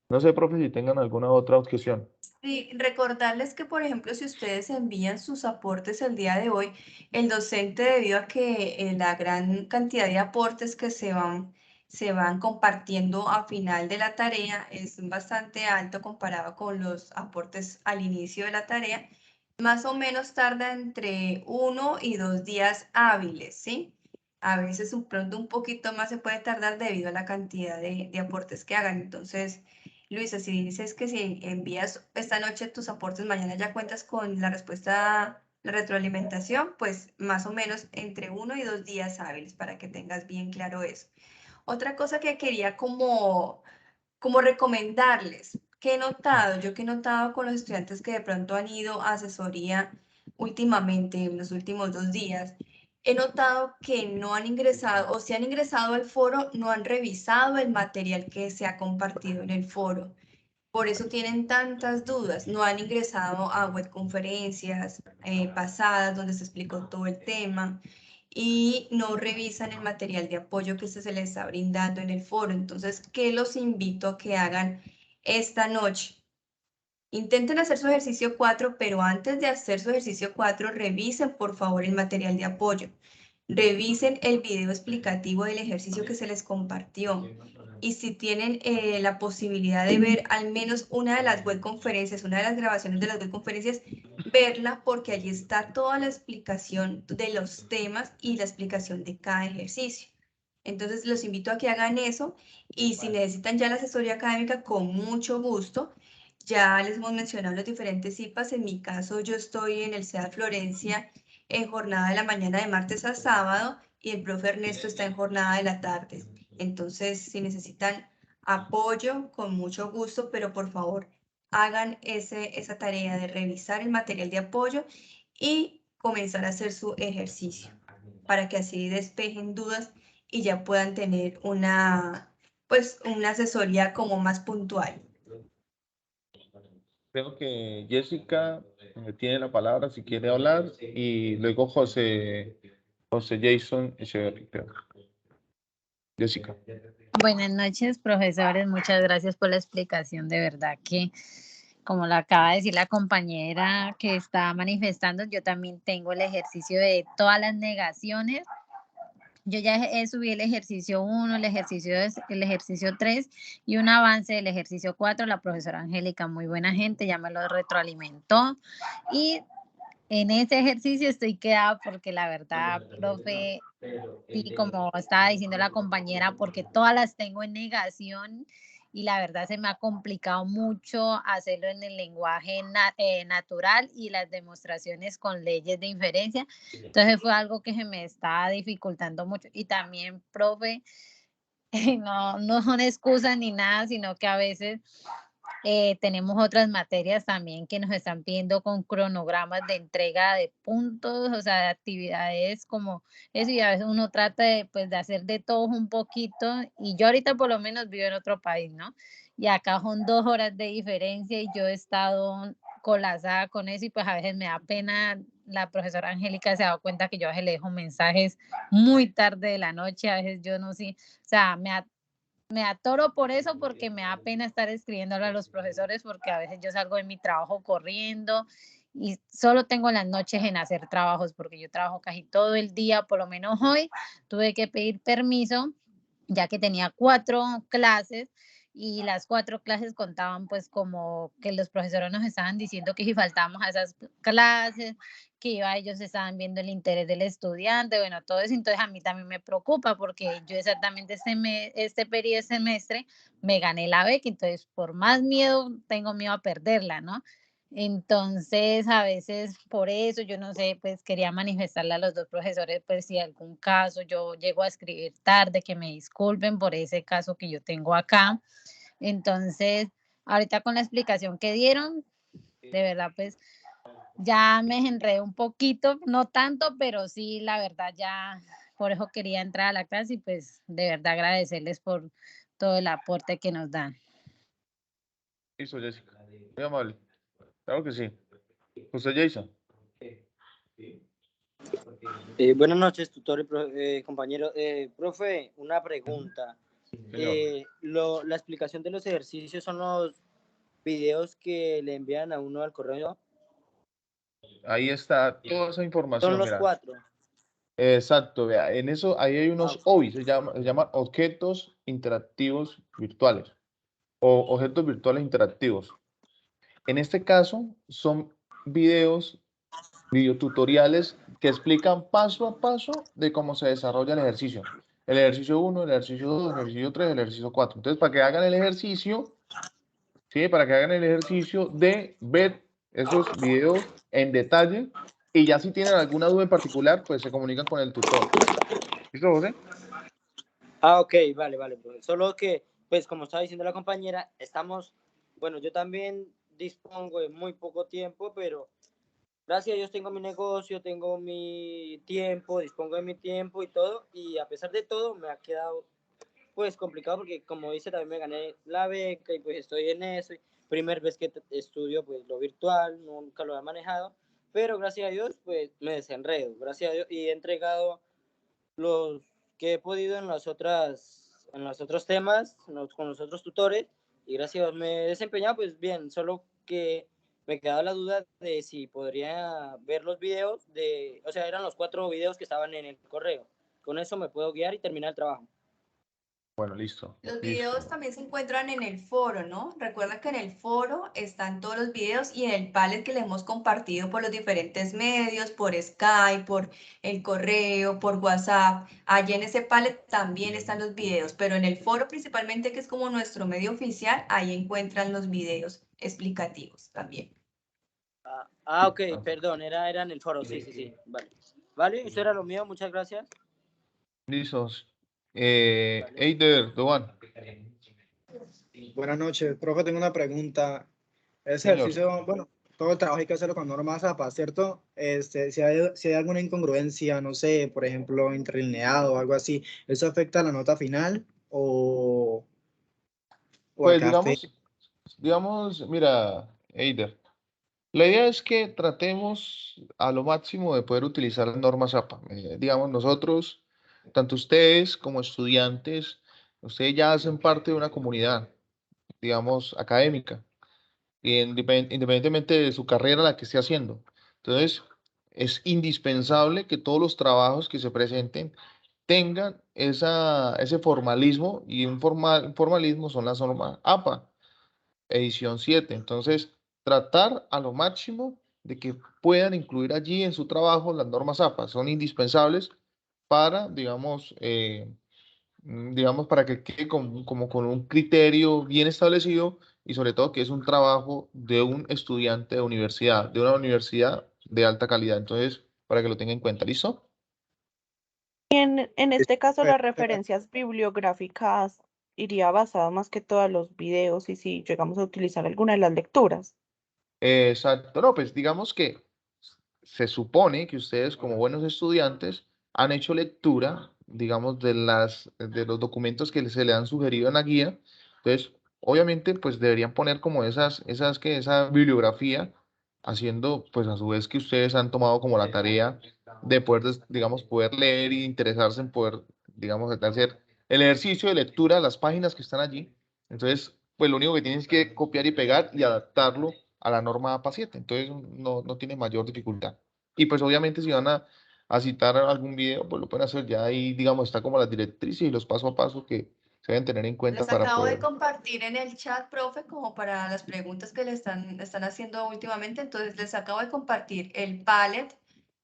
No sé, profe, si tengan alguna otra objeción. Sí, recordarles que, por ejemplo, si ustedes envían sus aportes el día de hoy, el docente, debido a que la gran cantidad de aportes que se van compartiendo a final de la tarea es bastante alto comparado con los aportes al inicio de la tarea, más o menos tarda entre 1 y 2 días hábiles, ¿sí? A veces pronto un poquito más se puede tardar debido a la cantidad de aportes que hagan. Entonces, Luisa, si dices que si envías esta noche tus aportes, mañana ya cuentas con la respuesta, la retroalimentación, pues más o menos entre 1 y 2 días hábiles para que tengas bien claro eso. Otra cosa que quería como recomendarles, que he notado, yo que he notado con los estudiantes que de pronto han ido a asesoría últimamente, en los últimos 2 días, he notado que no han ingresado, o si han ingresado al foro, no han revisado el material que se ha compartido en el foro. Por eso tienen tantas dudas. No han ingresado a webconferencias pasadas donde se explicó todo el tema y no revisan el material de apoyo que se les está brindando en el foro. Entonces, ¿qué los invito a que hagan esta noche? Intenten hacer su ejercicio 4, pero antes de hacer su ejercicio 4, revisen por favor el material de apoyo. Revisen el video explicativo del ejercicio que se les compartió. Y si tienen la posibilidad de ver al menos una de las webconferencias, una de las grabaciones de las webconferencias, verla porque allí está toda la explicación de los temas y la explicación de cada ejercicio. Entonces los invito a que hagan eso y si necesitan ya la asesoría académica, con mucho gusto. Ya les hemos mencionado los diferentes IPAs. En mi caso, yo estoy en el CEA Florencia en jornada de la mañana de martes a sábado y el profe Ernesto está en jornada de la tarde. Entonces, si necesitan apoyo, con mucho gusto, pero por favor, hagan esa tarea de revisar el material de apoyo y comenzar a hacer su ejercicio para que así despejen dudas y ya puedan tener pues, una asesoría como más puntual. Creo que Jessica tiene la palabra si quiere hablar y luego José Jason Echeverría. Jessica. Buenas noches, profesores. Muchas gracias por la explicación. De verdad que, como lo acaba de decir la compañera que está manifestando, yo también tengo el ejercicio de todas las negaciones. Yo ya he subido el ejercicio 1, el ejercicio 3 y un avance del ejercicio 4. La profesora Angélica, muy buena gente, ya me lo retroalimentó. Y en ese ejercicio estoy quedada porque la verdad, profe, y como estaba diciendo la compañera, porque todas las tengo en negación y la verdad se me ha complicado mucho hacerlo en el lenguaje natural y las demostraciones con leyes de inferencia. Entonces fue algo que se me está dificultando mucho. Y también, profe, no son excusas ni nada, sino que a veces tenemos otras materias también que nos están pidiendo con cronogramas de entrega de puntos, o sea, de actividades como eso, y a veces uno trata de, pues, de hacer de todo un poquito, y yo ahorita por lo menos vivo en otro país, ¿no? Y acá son 2 horas de diferencia y yo he estado colapsada con eso y pues a veces me da pena. La profesora Angélica se ha dado cuenta que yo a veces le dejo mensajes muy tarde de la noche, a veces yo no sé, o sea, me atoro por eso porque me da pena estar escribiéndole a los profesores porque a veces yo salgo de mi trabajo corriendo y solo tengo las noches en hacer trabajos porque yo trabajo casi todo el día. Por lo menos hoy tuve que pedir permiso ya que tenía 4 clases y las 4 clases contaban pues como que los profesores nos estaban diciendo que si faltábamos a esas clases, que ellos estaban viendo el interés del estudiante, bueno, todo eso. Entonces a mí también me preocupa porque yo exactamente este periodo semestre me gané la beca, entonces por más miedo, tengo miedo a perderla, ¿no? Entonces, a veces por eso, yo no sé, pues quería manifestarle a los 2 profesores, pues si algún caso yo llego a escribir tarde, que me disculpen por ese caso que yo tengo acá. Entonces, ahorita con la explicación que dieron, de verdad, pues ya me enredé un poquito, no tanto, pero sí, la verdad, ya por eso quería entrar a la clase y pues de verdad agradecerles por todo el aporte que nos dan. Listo, Jessica. Muy amable. Claro que sí. José Jason. Buenas noches, tutor y compañero. Profe, una pregunta. Señor. La explicación de los ejercicios son los videos que le envían a uno al correo. Ahí está toda esa Son información, los mira. 4. Exacto, vea, en eso ahí hay unos OI, se llaman objetos interactivos virtuales o objetos virtuales interactivos. En este caso son videotutoriales que explican paso a paso de cómo se desarrolla el ejercicio. El ejercicio 1, el ejercicio 2, el ejercicio 3, el ejercicio 4. Entonces, para que hagan el ejercicio, ¿sí? Para que hagan el ejercicio de ver esos videos en detalle y ya si tienen alguna duda en particular, pues se comunican con el tutor. ¿Listo, José? Ok, vale, profe. Solo que, pues como estaba diciendo la compañera, bueno, yo también dispongo de muy poco tiempo, pero gracias a Dios tengo mi negocio, tengo mi tiempo, dispongo de mi tiempo y todo, y a pesar de todo me ha quedado pues complicado porque como dice también me gané la beca y pues estoy en eso, primera vez que estudio pues lo virtual, nunca lo he manejado, pero gracias a Dios pues me desenredo, gracias a Dios, y he entregado los que he podido en los otros temas, con los otros tutores, y gracias a Dios me he desempeñado pues bien, solo que me quedaba la duda de si podría ver los videos o sea, eran los 4 videos que estaban en el correo. Con eso me puedo guiar y terminar el trabajo. Bueno, listo. Los Listo. videos también se encuentran en el foro, ¿no? Recuerda que en el foro están todos los videos y en el Padlet que le hemos compartido por los diferentes medios, por Skype, por el correo, por WhatsApp. Allí en ese Padlet también están los videos, pero en el foro principalmente, que es como nuestro medio oficial, ahí encuentran los videos explicativos también. Ok, perdón, era en el foro, sí, vale. Vale, eso era lo mío, muchas gracias. Listos. Eider, Doan. Buenas noches, profe, tengo una pregunta. Ese Señor. ejercicio, bueno, todo el trabajo hay que hacerlo con normas APA, ¿cierto? Si hay alguna incongruencia, no sé, por ejemplo, interlineado o algo así, ¿eso afecta a la nota final o Pues acá fe? digamos, mira, Eider, la idea es que tratemos a lo máximo de poder utilizar las normas APA. Digamos, nosotros, tanto ustedes como estudiantes, ustedes ya hacen parte de una comunidad, digamos, académica, y independientemente de su carrera, la que esté haciendo. Entonces, es indispensable que todos los trabajos que se presenten tengan ese formalismo, y un formalismo son las normas APA, edición 7. Entonces, tratar a lo máximo de que puedan incluir allí en su trabajo las normas APA. Son indispensables para, digamos, para que quede como con un criterio bien establecido y sobre todo que es un trabajo de un estudiante de universidad, de una universidad de alta calidad. Entonces, para que lo tenga en cuenta. ¿Listo? En este caso, las referencias bibliográficas iría basado más que todo a los videos y si llegamos a utilizar alguna de las lecturas. Exacto. No, pues digamos que se supone que ustedes como buenos estudiantes han hecho lectura, digamos, de los documentos que se le han sugerido en la guía. Entonces, obviamente, pues deberían poner como esa bibliografía, haciendo, pues a su vez que ustedes han tomado como la tarea de poder, digamos, poder leer y interesarse en poder, digamos, hacer el ejercicio de lectura de las páginas que están allí. Entonces, pues lo único que tienes que copiar y pegar y adaptarlo a la norma APA 7. Entonces, no tiene mayor dificultad. Y pues obviamente si van a citar algún video, pues lo pueden hacer ya ahí, digamos, está como las directrices y los paso a paso que se deben tener en cuenta Les para acabo de poder. compartir en el chat, profe, como para las preguntas que le están haciendo últimamente. Entonces, les acabo de compartir el Padlet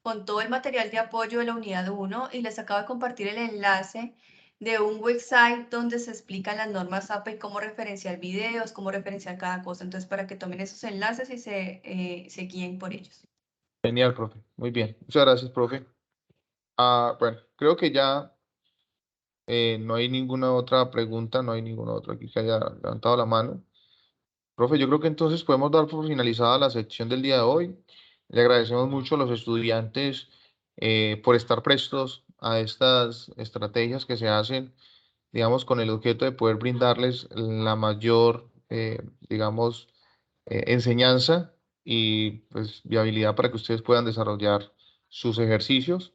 con todo el material de apoyo de la unidad 1 y les acabo de compartir el enlace de un website donde se explican las normas APA y cómo referenciar videos, cómo referenciar cada cosa. Entonces, para que tomen esos enlaces y se guíen por ellos. Genial, profe. Muy bien. Muchas gracias, profe. Bueno, creo que ya no hay ninguna otra pregunta, no hay ninguna otra aquí que haya levantado la mano. Profe, yo creo que entonces podemos dar por finalizada la sección del día de hoy. Le agradecemos mucho a los estudiantes por estar prestos a estas estrategias que se hacen, digamos, con el objeto de poder brindarles la mayor, digamos, enseñanza y pues viabilidad para que ustedes puedan desarrollar sus ejercicios.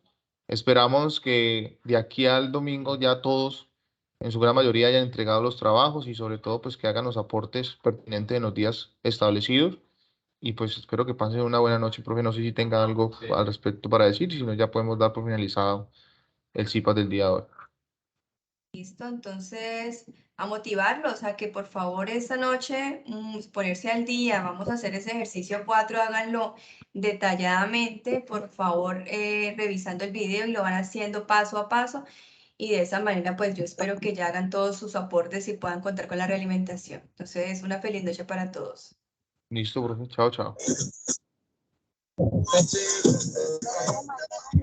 Esperamos que de aquí al domingo ya todos, en su gran mayoría, hayan entregado los trabajos y sobre todo pues que hagan los aportes pertinentes en los días establecidos. Y pues espero que pasen una buena noche, profe. No sé si tenga algo al respecto para decir, si no ya podemos dar por finalizado el CIPAS del día de hoy. Listo, entonces a motivarlos a que por favor esta noche ponerse al día, vamos a hacer ese ejercicio 4, háganlo detalladamente, por favor, revisando el video y lo van haciendo paso a paso y de esa manera pues yo espero que ya hagan todos sus aportes y puedan contar con la realimentación. Entonces, una feliz noche para todos. Listo, profe. Chao, chao.